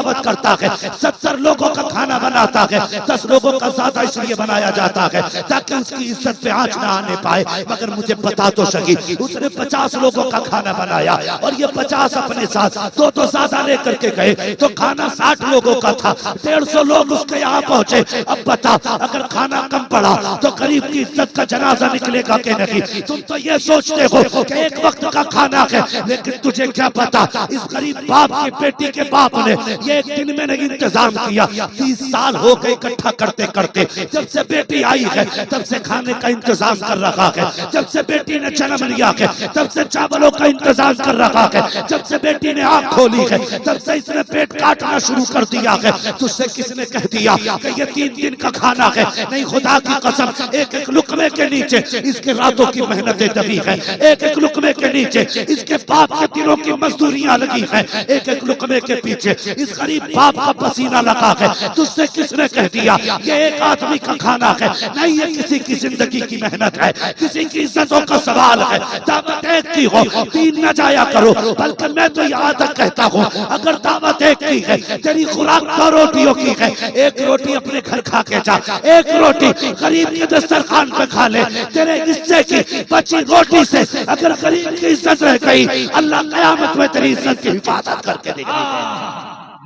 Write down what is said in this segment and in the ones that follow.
दावत करता है, 70 लोगों का खाना बनाता है, 10 लोगों का ज्यादा इसलिए बनाया जाता है ताकि उसकी इज्जत पे आंच ना आने पाए। मगर मुझे बता तो सकी, उसने 50 लोगों का खाना बनाया और ये 50 अपने साथ दो तो ज्यादा लेकर के गए, तो खाना 60 लोगों का था, 150 लोग उसके यहाँ पहुंचे। अब बता, अगर खाना कम पड़ा तो गरीब की इज्जत का जनाजा निकलेगा कि नहीं? तुम तो ये सोचते हो कि एक वक्त का खाना है, लेकिन तुझे क्या पता इस गरीब बाप की बेटी के बाप ने ये एक दिन में नहीं इंतजाम किया, 30 साल हो गए इकट्ठा करते करते। जब से बेटी आई है तब से खाने का इंतजाम कर रखा है, जब से बेटी ने जन्म लिया है तब से चावलों का इंतजाम कर रखा है, जब से बेटी ने आंख खोली है तब से इसने पेट काटना शुरू कर दिया है। तुझसे किसने कह दिया कि ये 3 दिन का खाना है? नहीं, खुदा की कसम, एक एक लुकमे के नीचे इसके रातों की मेहनतें दबी है, एक एक लुकमे के नीचे इसके बाप के दिनों की मजदूरियां लगी है, एक एक लुकमे के पीछे इस गरीब बाप का पसीना लगा है। तुझसे किसने कह दिया ये एक आदमी का खाना है? नहीं, ये किसी की जिंदगी की मेहनत है, किसी की इज्जतों का सवाल है। दावत एक की हो 3 न जाया करो, बल्कि मैं तो यहाँ तक कहता हूँ अगर दावत एक की है, तेरी खुराक 2 रोटियों की है, एक रोटी अपने घर खा के जा, एक रोटी गरीब के दस्तरखान पे खा ले। तेरे हिस्से की बची रोटी से अगर गरीब की इज्जत रह गई, अल्लाह क़यामत में तेरी इज्जत की हिफाजत करके देगा।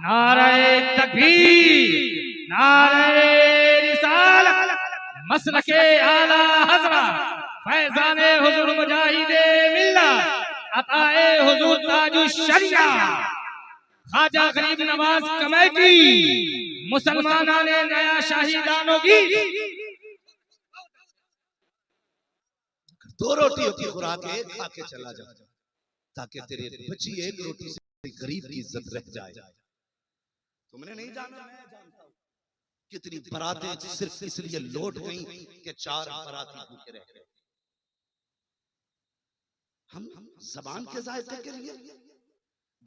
नारे तकबीर, नारे रिसालत, मसलके आला हज़रत, फैज़ाने हुज़ूर मुजाहिदे मिल्लत, अताए हुज़ूर ताजुश शरिया, ख्वाजा गरीब नवाज कमेटी, मुसलमाना ने नया शाहीदानों की 2 रोटियों की खुराक एक खा के चला जा, ताकि तेरे बची एक रोटी से गरीब की इज्जत रह जाए। तुमने नहीं जाना, मैं जानता हूं कितनी बारातें सिर्फ इसलिए लौट गई कि 4 बाराती भूखे रह गए। हम जबान के जायके के लिए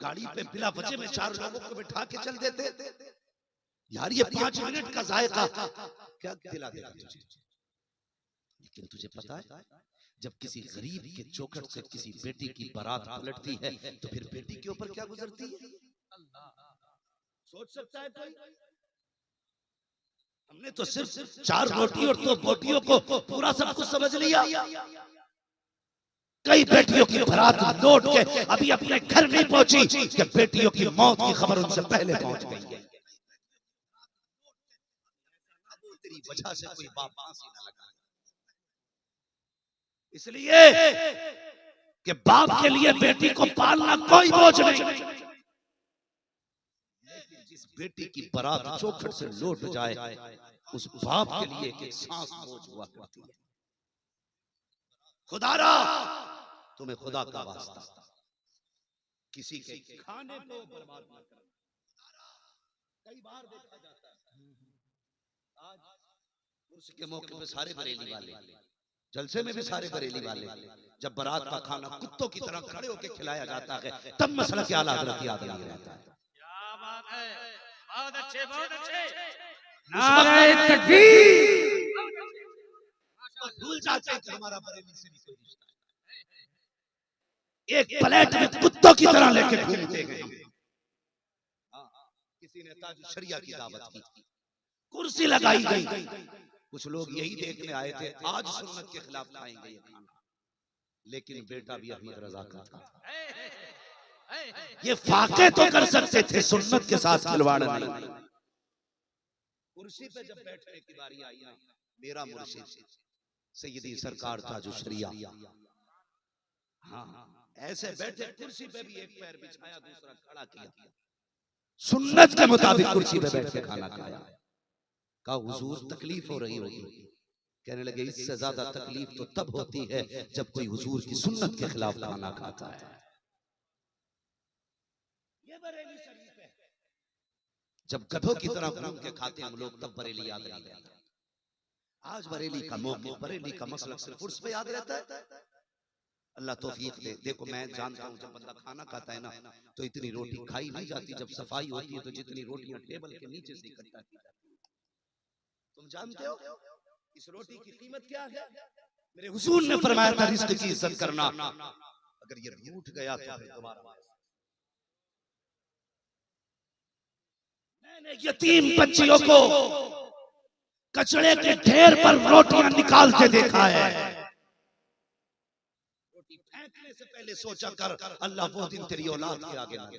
गाड़ी पे बिला वजह में 4 लोगों को बिठा के चल देते यार, ये 5 मिनट का जायका क्या दिला देगा तुझे? लेकिन तुझे पता है जब किसी गरीब के चौखट से किसी बेटी की बारात पलटती है तो फिर बेटी के ऊपर क्या गुजरती है? सोच सकता है कोई? हमने तो सिर्फ 4 रोटी और 2 बोटियों को पूरा सब कुछ समझ लिया। कई बेटियों की बारात लौट के अभी अपने घर नहीं पहुंची कि बेटियों की मौत की खबर उनसे पहले पहुंच गई है। तेरी वजह से कोई बाप फांसी न लगा, इसलिए कि बाप के लिए बेटी को पालना कोई बोझ नहीं। जिस बेटी की बारात चौखट से लौट जाए उस बाप के लिए एक सांस बोझ हुआ करती है। खुदारा तुम्हें खुदा का वास्ता किसी के खाने को बर्बाद न कर। कई बार देखा जाता है आज उर्स के मौके पे सारे बरेली वाले, जलसे में भी सारे बरेली वाले, जब बारात का खाना कुत्तों की तरह खड़े होकर खिलाया जाता है तब मसला क्या आला हज़रत याद नहीं रहता है। क्या बात है, बहुत अच्छे, बहुत अच्छे, नारे तकबीर। भूल जाते हैं कि हमारा बरेली से भी कोई रिश्ता है। एक प्लेट में कुत्तों की तरह लेके घूमते हैं हम। किसी ने ताज शरिया की दावत की, कुर्सी लगाई गई, कुछ लोग यही देखने आए थे आज सुन्नत के खिलाफ खाएंगे ये खाना, लेकिन बेटा भी अहमद रजा का था। ये फाके तो कर सकते थे, सुन्नत के साथ खिलवाड़ नहीं। कुर्सी पे जब बैठने की बारी आई ना, मेरा मुर्शिद सैयदी सरकार ताजुश शरिया, हाँ ऐसे बैठे कुर्सी पे भी एक पैर बिछाया दूसरा खड़ा किया, सुन्नत के मुताबिक कुर्सी पे बैठ के खाना खाया। कहा हुजूर तकलीफ हो रही होगी? कहने लगे इससे ज्यादा तकलीफ तो तब होती है जब कोई हुजूर की सुन्नत के खिलाफ खाना खाता है। ये बरेली शरीफ है। जब गधों की तरह घूम के खाते हम लोग तब बरेली याद नहीं रहता। आज बरेली का मौका, बरेली का मसलक सिर्फ उर्स पे याद रहता है। अल्लाह तौफीक दे। देखो मैं जानता हूँ जब बंदा खाना खाता है ना तो इतनी रोटी खाई नहीं जाती, जब सफाई होती है तो जितनी रोटियां टेबल के नीचे से इकट्ठा की जाती है। तुम जानते हो इस रोटी की कीमत क्या है? मेरे हुजूर ने फरमाया था रिस्क की इज्जत करना, अगर ये रूठ गया तो फिर दोबारा मैंने यतीम बच्चियों को कचड़े के ढेर पर रोटियां निकालते देखा है। रोटी फेंकने से पहले सोचा कर, अल्लाह वो दिन तेरी औलाद के आगे ना दे।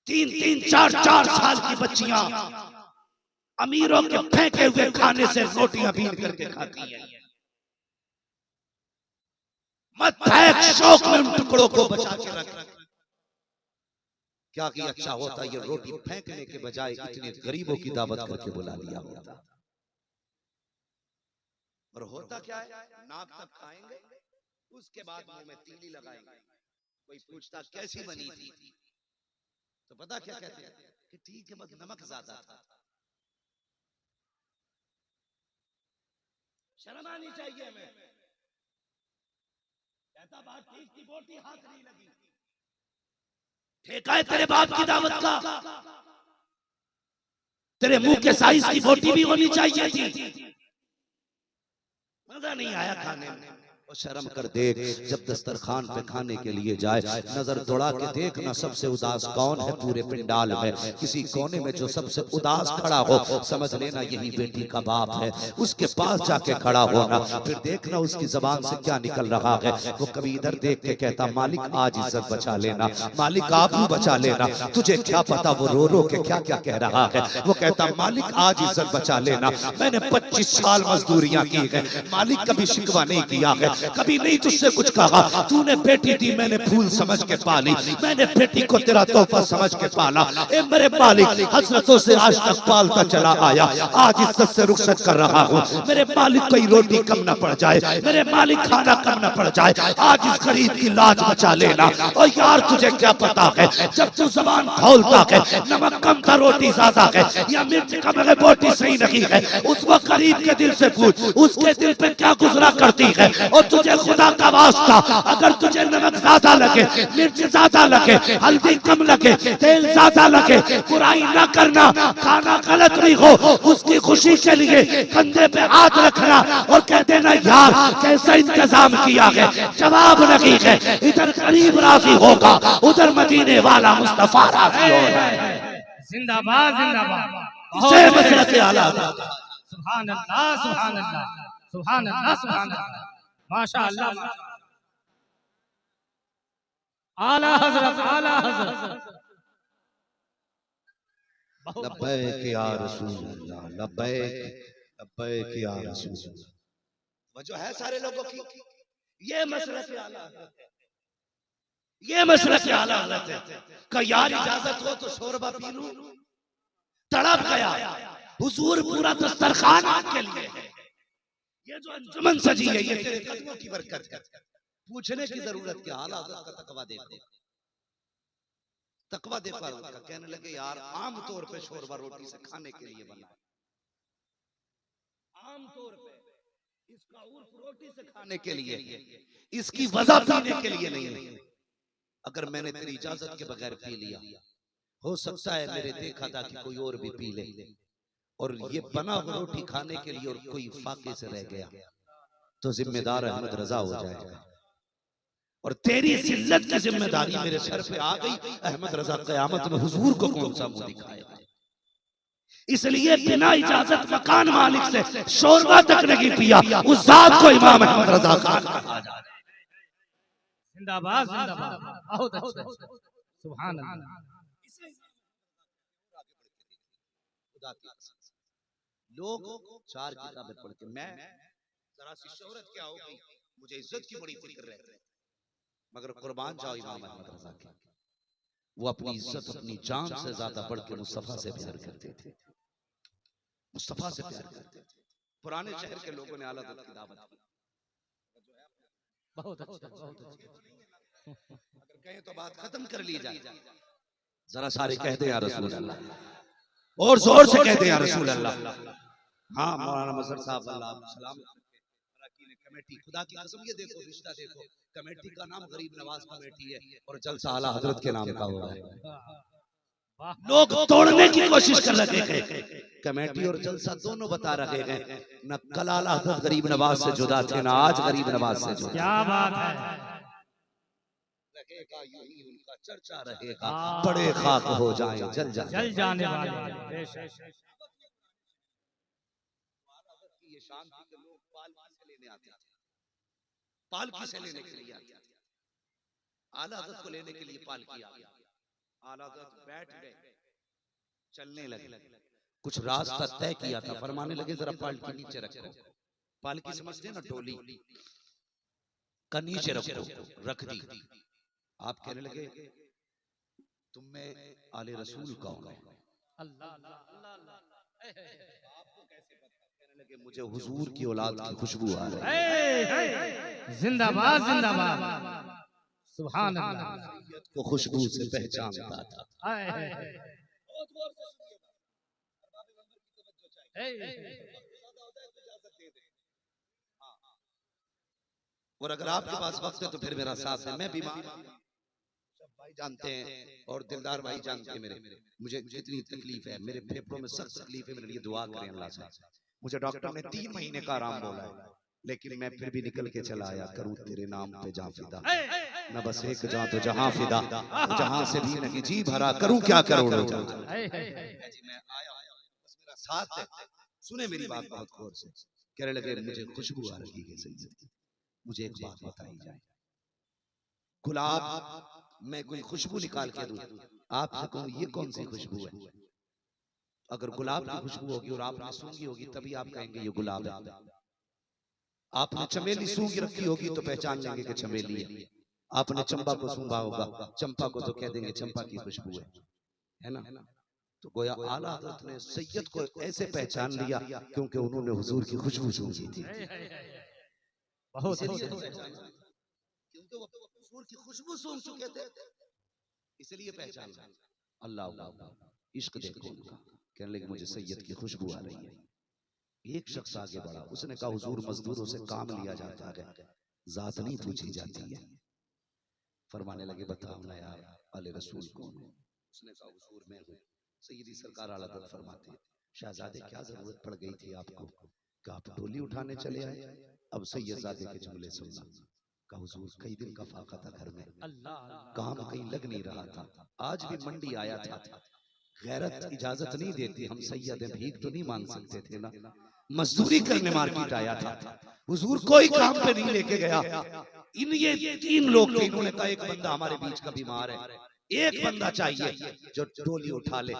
3-3, 4-4 साल की बच्चियां अमीरों के फेंके हुए खाने से रोटियां बीन करके खाती हैं। मत फेंक, शौक में उन टुकड़ों को बचा के रख। क्या कि अच्छा होता ये रोटी फेंकने के बजाय इतने गरीबों की दावत करके बुला लिया होता। और होता क्या है, नाक तक खाएंगे, उसके बाद मुंह में तीली लगाएंगे। कोई पूछता कैसी बनी थी, तो पता क्या कहते हैं कि ठीक है, बस नमक ज्यादा था। शर्म आनी चाहिए हमें। कहता बात ठीक थी, बोटी हाथ नहीं लगी। ठेका है तेरे बाप की दावत का। तेरे मुंह के साइज की बोटी भी होनी चाहिए थी। मजा नहीं आया खाने में। और शर्म कर देख, जब दस्तरखान पे खाने के लिए जाए, नजर दौड़ा के देखना सबसे उदास कौन है पूरे पिंडाल में। किसी कोने में जो सबसे उदास खड़ा हो, समझ लेना यही बेटी का बाप है। उसके पास जाके खड़ा होना, फिर देखना उसकी जबान से क्या निकल रहा है। वो कभी इधर देख के कहता मालिक आज इज्जत बचा लेना, मालिक आप ही बचा लेना। तुझे क्या पता वो रो रो के क्या क्या कह रहा है। वो कहता मालिक आज इज्जत बचा लेना, मैंने 25 साल मजदूरियां की है, मालिक कभी शिकवा नहीं किया है, कभी नहीं तुझसे कुछ कहा। तूने बेटी दी, मैंने फूल समझ के पाली, मैंने बेटी को तेरा तोहफा समझ के पाला। ए मेरे मालिक, हसरतों से आज तक पालता चला आया, आज इज्जत से रुखसत कर रहा हूँ। मेरे मालिक कोई रोटी कम न पड़ जाए, मेरे मालिक खाना कम न पड़ जाए, आज इस गरीब की लाज बचा लेना। और यार तुझे क्या पता है, जब तू जबान खोलता है, नमक कम था रोटी ज्यादा है, या मिर्च कम है रोटी सही नहीं है, उस वक्त गरीब के दिल से पूछ, उसके दिल पे क्या गुजरा करती है। और तुझे खुदा का वास्ता, अगर तुझे नमक ज्यादा लगे, मिर्च ज्यादा लगे, हल्दी कम लगे, तेल ज्यादा लगे, बुराई ना करना। खाना गलत नहीं हो, उसकी खुशी के लिए कंधे पे हाथ रखना और कह देना यार कैसा इंतजाम किया है। जवाब नहीं है, इधर गरीब राजी होगा, उधर मदीने वाला मुस्तफा राजी होगा। जिंदाबाद जिंदाबाद। इसे मसला के हालात। सुभान अल्लाह सुभान अल्लाह सुभान अल्लाह सुभान अल्लाह, माशाअल्लाह। आला हजरत आला हजरत। लब्बैक या रसूल अल्लाह, लब्बैक लब्बैक या रसूल अल्लाह। वजह है सारे लोगों की, ये मसला के हालात है, ये मसला के हालात है। का यार इजाजत हो तो शोरबा पी लूं, तड़प गया हुजूर पूरा दस्तरखान आपके लिए है। ये जो अंजुमन सजी है ये तेरे कदमों की बरकत है। पूछने की जरूरत क्या, हालात का तकवा देखो, तकवा देखो। उनका कहने लगे यार आम तौर पे शोरबा रोटी से खाने के लिए बना, आम तौर पे इसका उर्फ रोटी से खाने के लिए, इसकी वजह पीने के लिए नहीं है। अगर मैंने तेरी इजाजत के बगैर पी लिया, हो सकता है मेरे देखा था कि कोई और भी पी ले, और ये बना हुआ रोटी खाने के लिए और कोई फाके से रह गया तो जिम्मेदार अहमद रजा हो जाएगा। और तेरी जिल्लत की जिम्मेदारी मेरे सर पे आ गई, अहमद रजा क़यामत में हुजूर को कौन सा मुंह दिखाएगा। इसलिए बिना इजाजत मकान मालिक से शोरबा तक नहीं पिया, उस जात को इमाम अहमद रजा खान कहा जाता है। जिंदाबाद जिंदाबाद, बहुत अच्छा, सुभान अल्लाह। लोग 4 किताबें पढ़ के, मैं जरा सी शोहरत क्या हो गई, मुझे इज्जत की बड़ी फिक्र रहती है, मगर कुर्बान जाओ इमाम अहमद रजा के, वो अपनी इज्जत अपनी जान से ज्यादा बढ़ के मुस्तफा से प्यार करते थे, मुस्तफा से प्यार करते थे। पुराने शहर के लोगों ने आला की दावत की, बहुत अच्छा बहुत अच्छा। अगर कहें तो बात खत्म कर ली जाए, जरा सारे कहते हैं या रसूल अल्लाह, और जोर से कहते हैं या रसूल अल्लाह। हाँ मौलाना मजहर साहब अल्लाह सलाम कमेटी, खुदा की कसम ये देखो रिश्ता देखो, कमेटी का नाम गरीब नवाज कमेटी है और जलसा आला हजरत के नाम का हुआ है। लोग तोड़ने की कोशिश कर रहे हैं, कमेटी और जलसा दोनों बता रहे हैं न कल आला हजरत गरीब नवाज से जुदा थे, ना आज गरीब नवाज से जुदा। क्या बात है, रहेगा, यूं ही उनका चर्चा रहेगा, बड़े खाक हो जाए जल जाने वाले। बेशक। ये शांति के लोग पालकी से लेने आते थे, पालकी से लेने के लिए आते थे। आला हज़रत को लेने के लिए पालकी आ गया। आला हज़रत बैठ गए, चलने लगे। कुछ रास्ता तय किया था, फरमाने लगे जरा पालकी नीचे रखो। पालकी समझते हैं ना, टोली का नीचे रखो, रख दी। आप कहने लगे तुम में आले रसूल कौन है? अल्लाह अल्लाह अल्लाह अल्लाह। आपको कैसे पता? कहने लगे मुझे हुजूर की औलाद की खुशबू आ रही है। जिंदाबाद जिंदाबाद, सुभान अल्लाह। को खुशबू से पहचानता था। और अगर आपके पास वक्त है तो फिर मेरा साथ है। मैं बीमार, सब भाई जानते हैं और दिलदार भाई जानते हैं मेरे, मुझे कितनी तकलीफ है, मेरे फेफड़ों में सख्त तकलीफ है। मेरे लिए दुआ करें अल्लाह से। मुझे डॉक्टर ने 3 महीने का आराम बोला है, लेकिन मैं फिर भी निकल के चला आया। करूं तेरे नाम पे जां फिदा, न बस एक जां तो जहां फिदा, जहां से भी नहीं जी भरा, करूं क्या करूं। मैं आया बस मेरा साथ है। सुने मेरी बात बहुत गौर से। कहने लगे मुझे खुशबू आ रही है सैयद की, मुझे एक बात बताई जाए। गुलाब मैं कोई खुशबू निकाल के दूं, आपसे कहूं ये कौन सी खुशबू है? अगर गुलाब की खुशबू होगी और आपने सूंघी होगी तभी आप कहेंगे ये गुलाब है। आपने चमेली सूंघ रखी होगी तो पहचान लेंगे कि चमेली है। आपने चंपा को सूंघा होगा, चंपा को तो कह देंगे चंपा की खुशबू है ना। तो गोया आला हज़रत ने सैयद को ऐसे पहचान लिया क्योंकि उन्होंने हुजूर की खुशबू सूंघी थी। बहुत क्योंकि वो हुजूर की खुशबू सूंघ चुके थे, इसलिए पहचान। अल्लाह इश्क देखो उनका। कहने लगे मुझे सैयद की खुशबू आ रही है। एक शख्स आगे बढ़ा, उसने कहा हुजूर मजदूरों से काम लिया जाता है, जात नहीं पूछी जाती है। फरमाने लगे बताओ ना यार आले रसूल कौन है? उसने कहा हुजूर मैं हूँ। सैयदी सरकार आला हज़रत फरमाते हैं शहजादे क्या जरूरत पड़ गई थी आपको कि आप डोली उठाने चले आए? अब सैयदजादे के जुमले सुनना। कहा हुजूर कई दिन का फाका था घर में, काम कहीं लग नहीं रहा था, आज भी मंडी आया था। गैरत इजाजत नहीं देती, हम सैयद भीख तो नहीं मांग सकते थे ना। मजदूरी करने मार्केट आया था, हुजूर कोई काम पे नहीं लेके गया। ये 3 लोग थे, इन्होंने कहा एक बंदा हमारे बीच का बीमार है, एक बंदा चाहिए जो डोली उठा ले।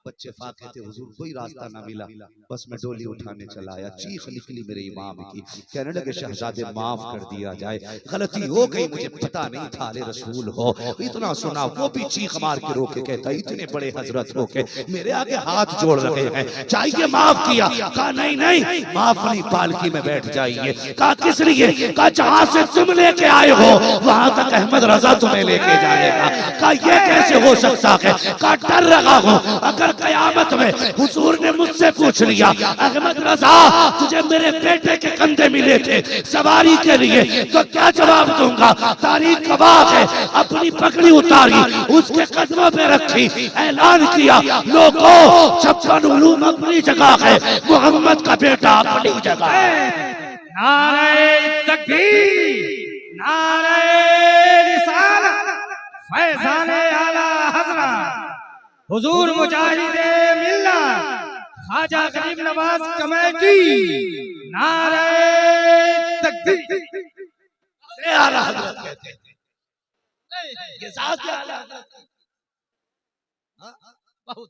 बच्चे फाके थे, हुजूर कोई रास्ता ना मिला, बस मैं डोली उठाने चला आया। चीख निकली मेरे इमाम की। कहने लगे शहजादे माफ कर दिया जाए, गलती हो गई, मुझे पता नहीं था आले रसूल हो। इतना सुना वो भी चीख मार के रोके, कहता इतने बड़े हजरत हो के मेरे आगे हाथ जोड़ रहे हैं, चाहिए माफ किया। कहा नहीं नहीं माफ नहीं, पालकी में बैठ जाइए। कहा किस लिए? कहा जहां से तुम लेके आए हो वहां तक अहमद रजा तुम्हें लेके जाएगा। कहा ये कैसे हो सकता है? कहा डर रहा हूं अगर कयामत में हुजूर ने मुझसे पूछ लिया अहमद रजा तुझे मेरे बेटे के कंधे मिले थे सवारी के लिए, तो क्या जवाब दूंगा? तारीख गवाह है, अपनी पगड़ी उतारी, उसके कदमों पे रखी, ऐलान किया लोगों 56 उलूम अपनी जगह है, मोहम्मद का बेटा अपनी जगह है। नारे तकबीर, नारे रिसालत, फैज़ाने आला हज़रत हुजूर मुजाहिदे मिल्लत ख्वाजा गरीब नवाज कमेटी। नारे तकबीर। आला हज़रत कहते हैं ये ज़ात आला हज़रत। बहुत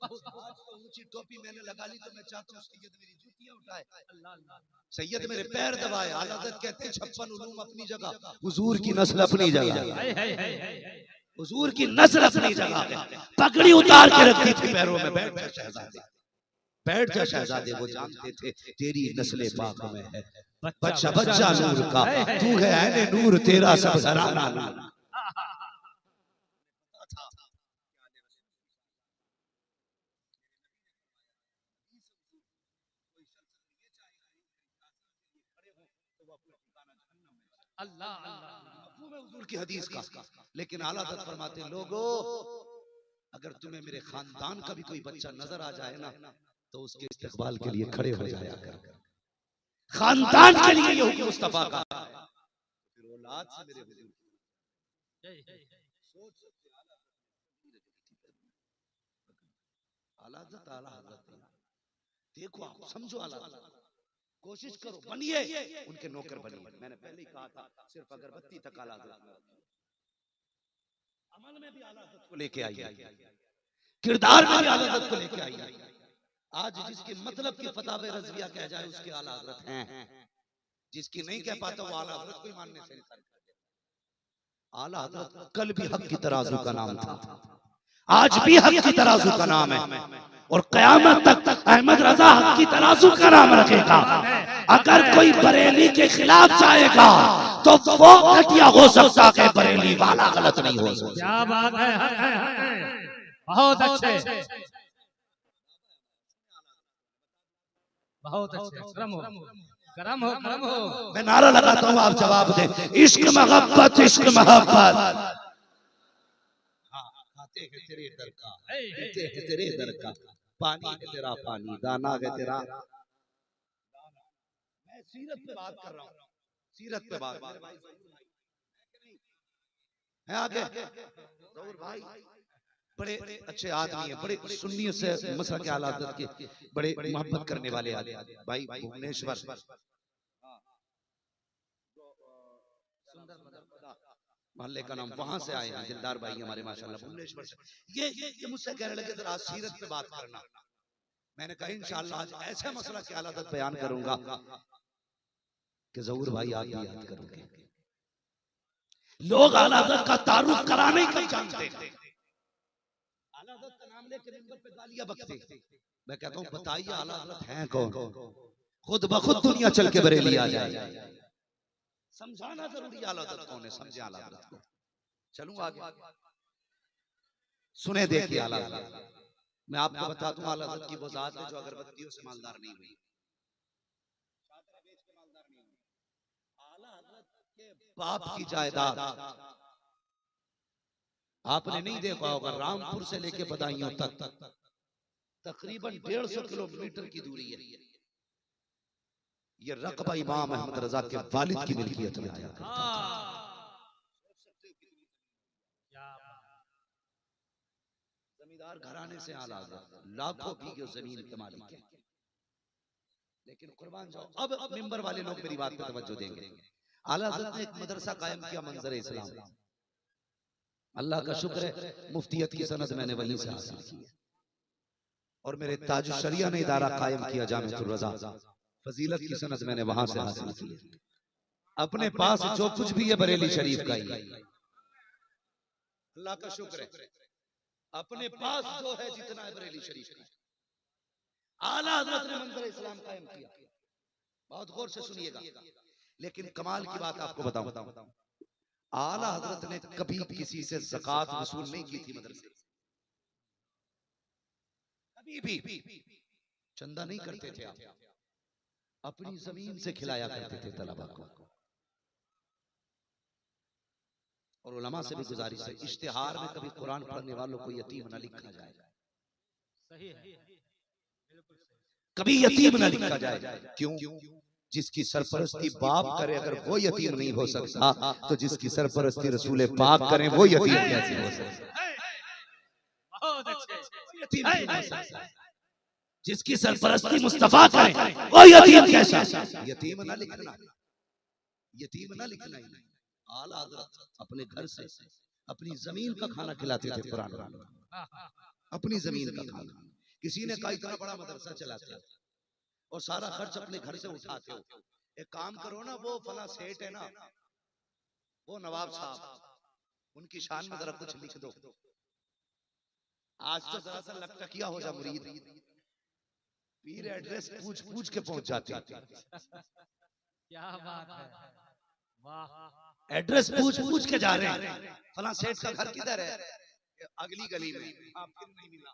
ऊंची टोपी मैंने लगा ली तो मैं चाहता हूँ सैयद मेरी जूतियां उठाए, सैयद मेरे पैर दबाए। आला हज़रत कहते हैं 56 उलूम अपनी जगह, हुजूर की नस्ल अपनी जगह, हुजूर की नस्ल अपनी जगह है। पगड़ी उतार के रखी थी पैरों में। बैठ जा शहजादे, बैठ जा शहजादे। वो जानते थे तेरी नस्ल पाक में है बच्चा बच्चा नूर का, तू है ऐने नूर तेरा सब घराना नूर। अल्लाह अल्लाह हुजूर की हदीस का। लेकिन आला हज़रत फरमाते हैं लोगों अगर तुम्हें मेरे खानदान का भी कोई बच्चा नजर आ जाए ना तो उसके इस्तकबाल के लिए खड़े हो जाया कर। खानदान के लिए ये हुक्म मुस्तफा का है। फिर औलाद से मेरे हुजूर आला हज़रत आला हज़रत है। देखो आप समझो आला हज़रत, कोशिश करो बनिए उनके नौकर बनिए। मैंने पहले ही कहा था सिर्फ अगरबत्ती तक आला हज़रत में रखिए, अमल में भी आला हज़रत को लेके आइए, किरदार में भी आला हज़रत को लेके आइए। आज जिसके मतलब की फतावे रज़विया कह जाए उसके आला हज़रत हैं, जिसकी नहीं कह पाता वो आला हज़रत को ही मानने से इनकार कर देता। आला हज़रत कल भी हक की तराजू का नाम था, आज भी हक की तराजू का नाम है, और कयामत तक अहमद रजा हक की तराजू का नाम रखेगा। अगर कोई बरेली के खिलाफ जाएगा तो वो घटिया हो सकता है, बरेली वाला गलत नहीं हो सकता। क्या बात है, हक है, हक है। बहुत अच्छे, बहुत अच्छे। करम हो, करम हो, करम हो। मैं नारा लगाता हूँ, आप जवाब दें। इश्क मोहब्बत, इश्क मोहब्बत। खाते हैं तेरे दर का, पीते हैं तेरे दर का, पानी है तेरा पानी, दाना है तेरा। मैं सीरत पे बात कर रहा हूँ, सीरत पे बात है। आगे ज़हूर भाई बड़े अच्छे आदमी है, बड़े सुन्नी से मसला के आला हज़रत के बड़े मोहब्बत करने वाले आदमी भाई। भुवनेश्वर मोहल्ले का नाम, वहां से आए हैं दिलदार भाई हमारे माशाल्लाह भुवनेश्वर से। ये मुझसे कहने लगे जरा सीरत पे बात करना। मैंने कहा इंशाअल्लाह आज ऐसा मसला की हालत बयान करूंगा कि ज़हूर भाई आप भी याद करोगे। लोग आला हज़रत का तारुफ कराने ही नहीं जानते, आला हज़रत का नाम लेके मिंबर पे गालियां बकते। मैं कहता हूं बताइए आला हज़रत हैं कौन? खुद बखुद दुनिया चल के बरेली आ जाए। समझाना जरूरी, आला हज़रत कौन है, समझे आला हज़रत को। चलूं आगे, सुने देखिए आला हज़रत। मैं आपको बताता हूं आला हज़रत की वो जात है जो अगरबत्तियों से मालदार नहीं हुई, आला हज़रत के बाप की जायदाद आपने नहीं देखा होगा, रामपुर से लेके बदायूं तक तकरीबन 150 किलोमीटर की दूरी है। ये रकबा इमाम अहमद रजा के वालिद की मिल्कियत में आया करता था। जमींदार घराने से आला हज़रत, लाखों बीघे जमीन के मालिक हैं। लेकिन कुर्बान जाओ, अब मिंबर वाले लोग मेरी बात पे तवज्जो देंगे। आला हज़रत ने एक मदरसा कायम किया, मंजर इस्लाम। अल्लाह का शुक्र है मुफ्तियत की सनद मैंने वहीं से हासिल की, और मेरे ताज शरिया ने इदारा कायम किया जामिअतुर रज़ा, फजीलत की सनद मैंने वहां से हासिल की। अपने पास जो कुछ भी है बरेली शरीफ का ही, अल्लाह का शुक्र है अपने पास जो है जितना है बरेली शरीफ का। आला हज़रत ने मंजर इस्लाम कायम किया, बहुत गौर से सुनिएगा। लेकिन कमाल की बात आपको बताऊं, आला हज़रत ने कभी किसी से ज़कात वसूल नहीं की थी मदरसे, कभी भी चंदा नहीं करते थे आप, अपनी जमीन से खिलाया करते थे तलबा को। और उलमा से भी गुजारिश है, इश्तिहार में कभी कुरान पढ़ने वालों को यतीम न लिखा जाए। सही है, कभी यतीम न लिखा जाए। क्यों? जिसकी सरपरस्ती बाप करे अगर वो यतीम नहीं हो सकता, तो जिसकी सरपरस्ती रसूल पाक करें वो यतीम कैसे हो सकता? बहुत अच्छे। यतीम नहीं हो सकता। जिसकी सरपरस्ती मुस्तफा करें वो यतीम कैसा? यतीम ना लिखना, यतीम ना लिखना ही नहीं। आला हज़रत अपने घर से अपनी जमीन का खाना खिलाते थे पुराने वालों, अपनी जमीन का खाना। किसी ने कहा इतना बड़ा मदरसा चलाते हो और सारा खर्च अपने घर से उठाते हो, एक काम करो ना, वो फला सेठ है ना, वो नवाब साहब, उनकी शान में जरा कुछ लिख दो। आज तो जरा सा लकटकिया हो जा मुरीद, पीर एड्रेस पूछ पूछ के पहुंच जाते हैं। क्या बात है, वाह। एड्रेस पूछ पूछ के जा रहे हैं, फला सेठ का घर किधर है, अगली गली में। आप फिर नहीं मिला,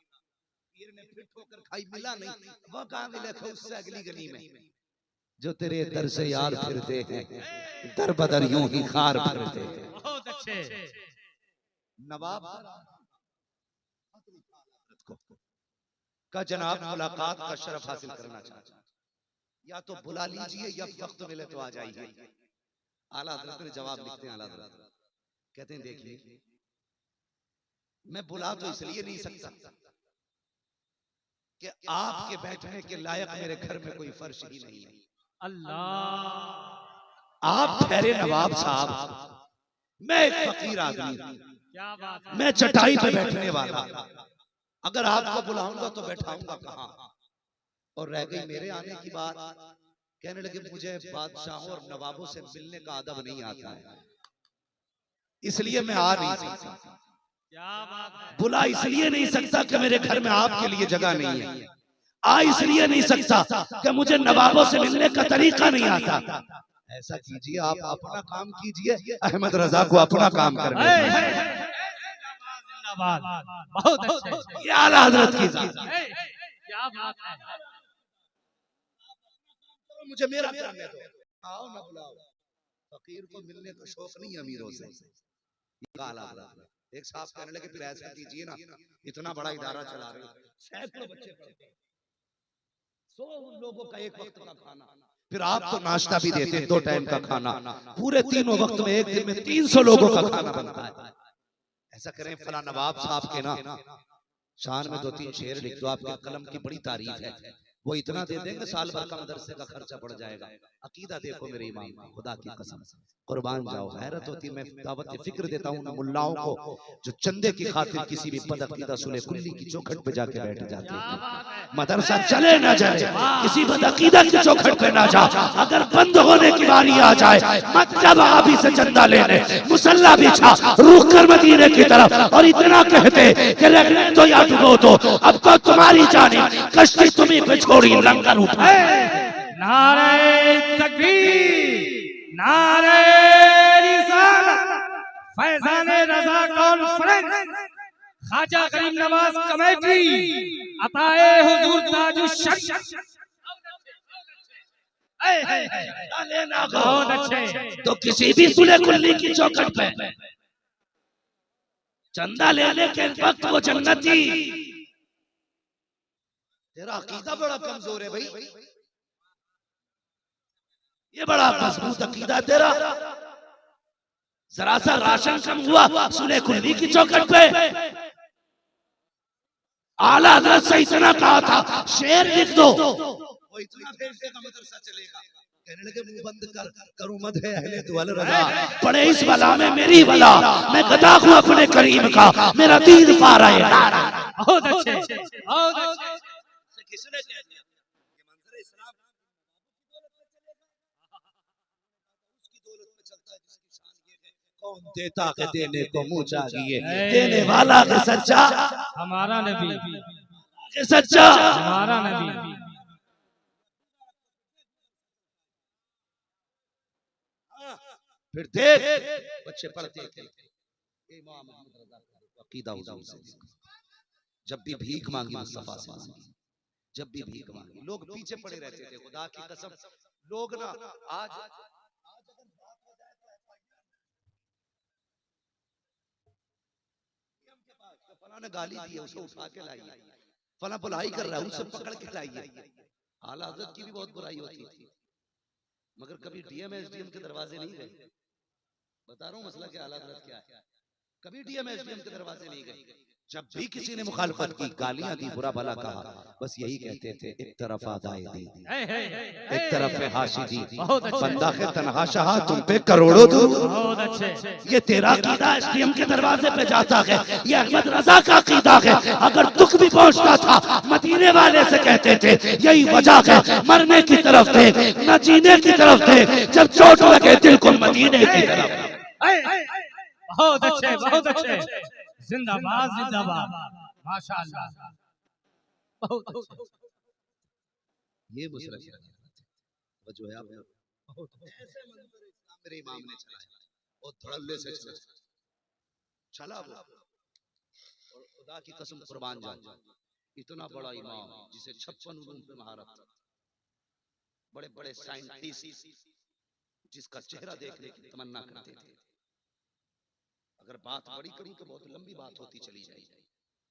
पीर ने फिर ठोकर खाई, मिला नहीं, वो कहाँ मिले थे, उससे अगली गली में। जो तेरे दर से यार फिरते हैं, दर बदर यूं ही खार फिरते हैं। बहुत अच्छे। नवाब का जनाब मुलाकात का शरफ हासिल करना चाहता, या तो बुला लीजिए या वक्त मिले तो आ जाइए। आला हज़रत ने जवाब लिखते हैं, आला हज़रत कहते हैं देखिए मैं बुला तो इसलिए नहीं सकता कि आपके बैठने के लायक मेरे घर में कोई फर्श ही नहीं है। अल्लाह, आप ठहरे नवाब साहब, मैं एक फकीर आदमी, क्या बात है। मैं चटाई पे बैठने वाला, अगर आपको बुलाऊंगा तो बैठाऊंगा कहां? और रह गई मेरे आने की बात, कहने लगे मुझे बादशाहों और नवाबों से मिलने का अदब नहीं आता है, इसलिए मैं आ नहीं सकता। क्या बात है। बुला इसलिए नहीं सकता कि मेरे घर में आपके लिए जगह नहीं है, आ इसलिए नहीं सकता कि मुझे नवाबों से मिलने का तरीका नहीं आता। ऐसा कीजिए, आप अपना काम कीजिए, अहमद रजा को अपना काम करने दीजिए। जिंदाबाद, बहुत अच्छे। ये आला हजरत की जात। क्या बात है। मुझे मेरा करने दो, आओ ना बुलाओ, फकीर को मिलने का शौक नहीं अमीरों से। एक साहब कहने लगे फिर ऐसा कीजिए ना, इतना बड़ा इदारा चला रहे हो, सैकड़ों बच्चे पढ़ते हैं, 100 लोगों का एक वक्त का खाना, फिर आप तो नाश्ता भी देते हैं 2 टाइम का खाना, पूरे तीनों वक्त में एक दिन में 300 लोगों का खाना बनता है। ऐसा करें फला नवाब साहब के ना शान में 2-3 शेर लिख दो, आपके कलम की बड़ी तारीफ है, वो इतना दे देंगे साल भर का मदरसे का खर्चा पड़ जाएगा। अकीदा देखो मेरे इमाम का, खुदा की कसम कुर्बान जाओ, हैरत होती। मैं दावत फिक्र देता हूँ मुल्लाओं को जो चंदे की खातिर किसी भी पद अकीदा सुले कुल्ली की चौखट पे जाके बैठ जाते हैं। मदरसा चले ना चले, किसी पद अकीदा की चौखट पे ना जा, अगर बंद होने की बारी आ जाए मत जा वहाबी से चंदा लेने, मुसल्ला बिछा रुख कर मदीने की तरफ, और इतना कहते कि रहने दो या डुबो दो, अब तो तुम्हारी जाने कश्ती तुम्हें पे छोड़ी लंगर उठाए। नारे तकबीर, नारे रिसालत, फैजान रजा कॉन्फ्रेंस, ख्वाजा गरीब नवाज कमेटी, अताए हुजूर ताजुश बहुत अच्छे। तो किसी भी सुले कुल्ली की चौखट पे चंदा लेने के वक्त वो जन्नती। तेरा अकीदा बड़ा कमजोर है भाई, ये बड़ा मजबूत अकीदा तेरा। जरा सा राशन कम हुआ सुले कुल्ली की चौखट पे, आला हजरत से इतना कहा था शेर लिख दो, वो इतना भेजने का मदरसा चलेगा। कहने लगे मुंह बंद कर, करूं मत है अहले दुआल रजा, पड़े इस बला में मेरी बला, मैं गदा हूं अपने करीम का, मेरा दीन पा रहा है। बहुत अच्छे, बहुत अच्छे। किसने कह दिया कि मंजर इस्लाम उसकी दौलत में चलता है जिसकी शान ये है, कौन देता है देने को मुंह चाहिए, देने वाला है सच्चा हमारा नबी, सच्चा हमारा नबी। फिर देख बच्चे पढ़ते थे इमाम अहमद रजा का अकीदा हुजूर से, जब भी भीख मांगी मुस्तफा से मांगी, जब भी भीख मांगी लोग पीछे पड़े रहते थे। खुदा की कसम लोग ना आज फला ने गाली दी है उसे उठा के लाइए, फला बुराई कर रहा है उसे पकड़ के लाइए। आला हज़रत की भी बहुत बुराई होती थी, मगर कभी डीएम एसडीएम के दरवाजे नहीं गए। बता रहा हूँ मसला क्या, आला हज़रत क्या है, कभी डीएम एसडीएम के दरवाजे नहीं गए। जब भी किसी ने मुखालफत की, गालियां दी, बुरा भला कहा, बस यही कहते थे एक तरफ आदाए दी, एक तरफ हाशी दी, बंदा के तनहा शाह तुम पे करोड़ों दूर। बहुत अच्छे। ये तेरा अकीदा एसडीएम के दरवाजे पे जाता है, ये अहमद रजा का अकीदा है। अगर दुख भी पहुंचता था मदीने वाले से कहते थे यही वजह है, मरने की तरफ थे न जीने की तरफ थे, जब चोट लगे दिल को मदीने की तरफ। बहुत अच्छे, बहुत अच्छे। जिंदाबाद, जिंदाबाद, माशाअल्लाह, बहुत अच्छे। ये मसला क्या है, वो जो है आपने बहुत ऐसे मंजर इस्लाम मेरे इमाम ने चलाया और धड़ल्ले से चला वो, और खुदा की कसम कुर्बान जाऊं, इतना बड़ा इमाम जिसे 56 उलूम पे महारत, बड़े बड़े साइंटिस्ट जिसका चेहरा देखने की तमन्ना करते थे। अगर बात बड़ी करूं तो बहुत लंबी बात होती चली जाएगी।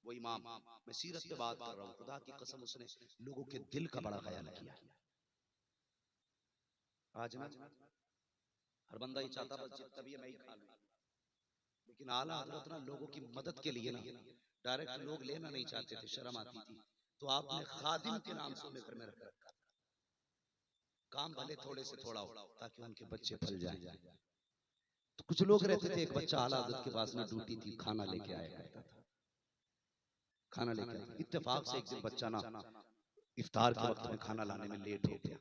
वो इमाम, मैं सीरत पे बात कर रहा हूं, खुदा की कसम उसने लोगों के दिल का बड़ा ख्याल किया। आज ना हर बंदा ये चाहता बस जितना भी है मैं ही खा लूं, लेकिन आला हजरत ना लोगों की मदद के लिए ना डायरेक्ट लोग लेना नहीं चाहते थे, शर्म आती थी, तो आपने खादिम के नाम से उन्हें घर में रखा, काम भले थोड़े से थोड़ा हो ताकि उनके बच्चे पल जाए। तो कुछ लोग रहते थे, एक बच्चा आला हजरत के पास में ड्यूटी थी, खाना लेके आया करता था, खाना लेके आया। इत्तेफाक से एक दिन बच्चा ना इफ्तार के वक्त में खाना लाने में लेट हो गया।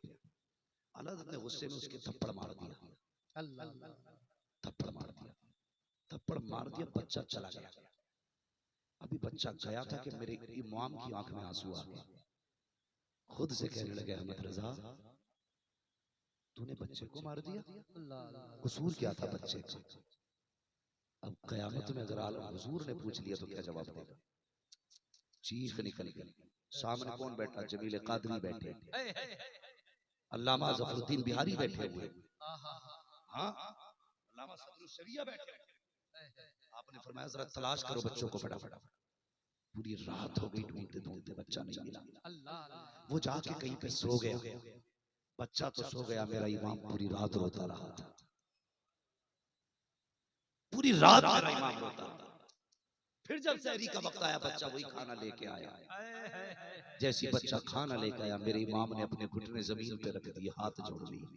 आला हजरत ने गुस्से में उसके थप्पड़ मार दिया, थप्पड़ मार दिया, थप्पड़ मार दिया, बच्चा चला गया। अभी बच्चा गया था कि मेरे इमाम की आंख में आंसू आ गए, खुद से कहने लगे, अहमद रजा तूने बच्चे को मार दिया, कसूर क्या था बच्चे का? अब कयामत में अगर आलम हुजूर ने पूछ लिया तो क्या जवाब देगा? चीख निकल गई। सामने कौन बैठा? जमील कादरी बैठे, अल्लामा ज़फरुद्दीन बिहारी बैठे हुए, हाँ अल्लामा सदरुल शरिया बैठे। आपने फरमाया जरा तलाश करो बच्चों को फटाफट। पूरी रात हो गई ढूंढते ढूंढते, बच्चा नहीं मिला। वो जाके कहीं पे सो गया, बच्चा तो सो गया, मेरा इमाम पूरी रात रोता रहा था, पूरी रात मेरा इमाम रोता रहा। फिर जब सहरी का वक्त आया, बच्चा वही खाना लेके आया। जैसी बच्चा खाना लेके आया, मेरे इमाम ने अपने घुटने जमीन पे रख दिए, हाथ जोड़ लिए,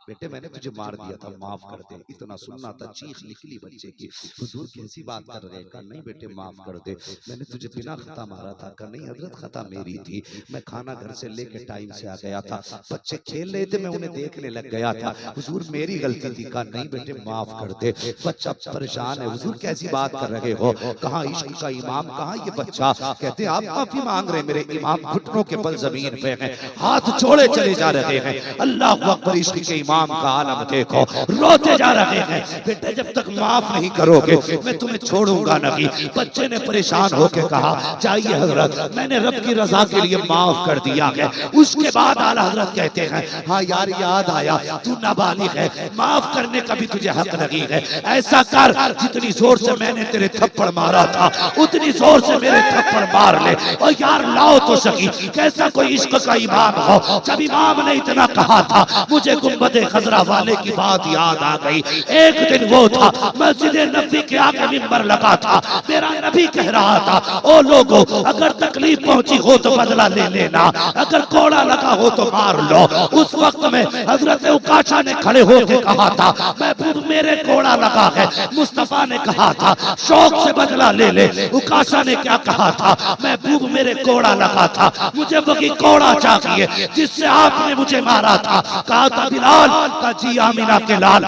बेटे मैंने तुझे मार दिया था, माफ कर दे। इतना सुनना था, चीख निकली बच्चे की, हुजूर कैसी बात कर रहे हैं? कहा नहीं बेटे माफ कर दे, मैंने तुझे बिना खता मारा था। कहा नहीं हजरत खता मेरी थी, मैं खाना घर से लेके टाइम से आ गया था, बच्चे खेल रहे थे, मैं उन्हें देखने लग गया था, हुजूर मेरी गलती थी। कहा नहीं बेटे माफ कर दे। बच्चा परेशान है, हुजूर कैसी बात कर रहे हो? कहाँ इश्क का इमाम, कहाँ ये बच्चा? कहते आप माफी मांग रहे, मेरे इमाम घुटनों के बल जमीन पे हैं, हाथ जोड़े चले जा रहे हैं। अल्लाह अकबर, इश्क के इमाम का आलम देखो, रोते जा रहे हैं। बेटे जब तक माफ नहीं करोगे मैं तुम्हें छोड़ूंगा नहीं। बच्चे ने परेशान होकर कहा जाइए हजरत, मैंने रब की रजा के लिए माफ कर दिया है। उसके बाद आला हजरत कहते हैं हाँ यार याद आया, तू नाबालिग है, माफ करने का भी तुझे हक नहीं है। ऐसा कर, जितनी जोर से मैंने तेरे थप्पड़ मारा था उतनी जोर से मेरे थप्पड़ मार ले। और यार लाओ तो सही, कैसा कोई इश्क का इमाम हो। जब इमाम ने इतना कहा था, मुझे गुंबद खजरा वाले की बात याद आ गई। एक दिन वो था, मस्जिद नबी के आगे मिंबर लगा था, मेरा नबी कह रहा था ओ लोगों अगर तकलीफ पहुंची हो तो बदला ले लेना, अगर कोड़ा लगा हो तो मार लो। उस वक्त में हजरत उकाशा ने खड़े होकर कहा था महबूब मेरे कोड़ा लगा है। मुस्तफा ने कहा था शौक से बदला ले ले। उकाशा ने क्या कहा था? महबूब मेरे कोड़ा लगा था, मुझे वही कोड़ा चाहिए जिससे आपने मुझे मारा था। कहा था बिलाल का जी आमिना के लाल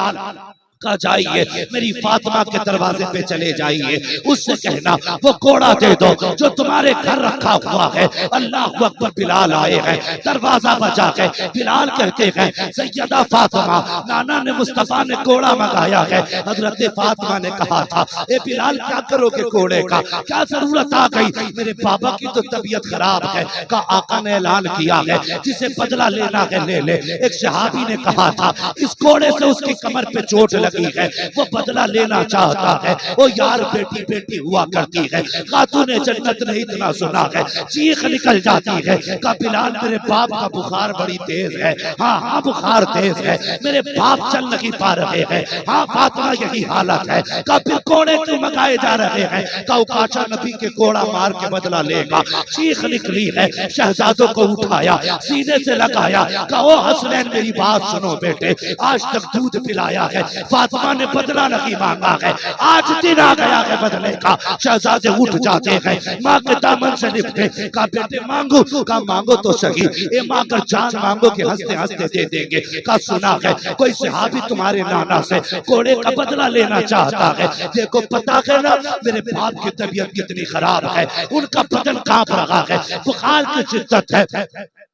का जाइए मेरी फातिमा के दरवाजे पे चले जाइए, उससे कहना वो कोड़ा दे दो जो तुम्हारे घर रखा हुआ है। अल्लाह अकबर, बिलाल आए हैं, दरवाजा बजा के बिलाल कहते हैं सैयदा फातिमा, नाना ने मुस्तफा ने कोड़ा मंगाया है। हजरत फातिमा ने कहा था ए बिलाल क्या करोगे कोड़े का, क्या जरूरत आ गई? मेरे बाबा की तो तबीयत खराब है। का आका ने ऐलान किया है जिसे बदला लेना है ले ले। एक सहाबी ने कहा था इस कोड़े से उसकी कमर पे चोट लगी है, वो बदला लेना चाहता है। वो यार बेटी बेटी हुआ करती है, खातूने जन्नत ने इतना सुना है, चीख निकल जाती है। का बिलाल मेरे बाप का बुखार बड़ी तेज है। हाँ हाँ बुखार तेज है, मेरे बाप चल नहीं पा रहे हैं। हाँ फातिमा यही हालत है। का फिर कोड़े क्यों मंगाए जा रहे हैं? का उकाशा नबी के कोड़ा मार के बदला लेगा। चीख निकली है, शहजादों को उठाया, सीने से लगाया। का ओ हसनैन मेरी बात सुनो बेटे, आज तक दूध पिलाया है, फातिमा ने बदला नहीं मांगा है, आज दिन आ गया है बदले का। शहजादे उठ जाते हैं, माँ के दामन से लिपटे। का बेटे मांगो, का मांगो तो सही, ए माँ कर जान मांगो कि हंसते हंसते दे देंगे। का सुना है कोई सहाबी तुम्हारे नाना से कोड़े का बदला लेना चाहता है। देखो पता है ना मेरे बाप की तबीयत कितनी खराब है, उनका बदन कांप रहा है, बुखार की शिद्दत है।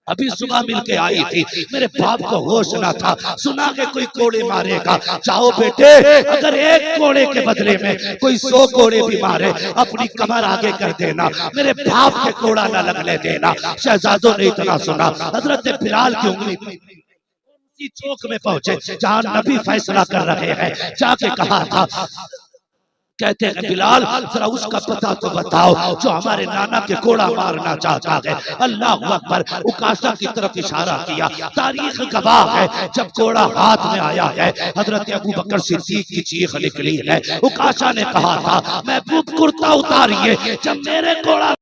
अभी सुबह मिलके आई थी, मेरे बाप को होश ना था, सुना के कोई कोड़े मारेगा। चाहो बेटे अगर एक कोड़े के बदले में कोई 100 कोड़े भी मारे, अपनी कमर आगे कर देना, मेरे बाप के कोड़ा ना लगने देना। शहजादों ने इतना सुना, हजरत बिलाल की उंगली चौक में पहुंचे जहां नबी फैसला कर रहे हैं। जाके कहा था कहते हैं बिलाल जरा उसका पता तो बताओ जो हमारे नाना के कोड़ा मारना चाहता है। अल्लाह अकबर। उकाशा की तरफ इशारा किया। तारीख गवाह है जब कोड़ा हाथ में आया है हजरत अबू बकर सिद्दीक की चीख निकली है। उकाशा ने कहा था महबूब कुर्ता उतारिए। जब मेरे कोड़ा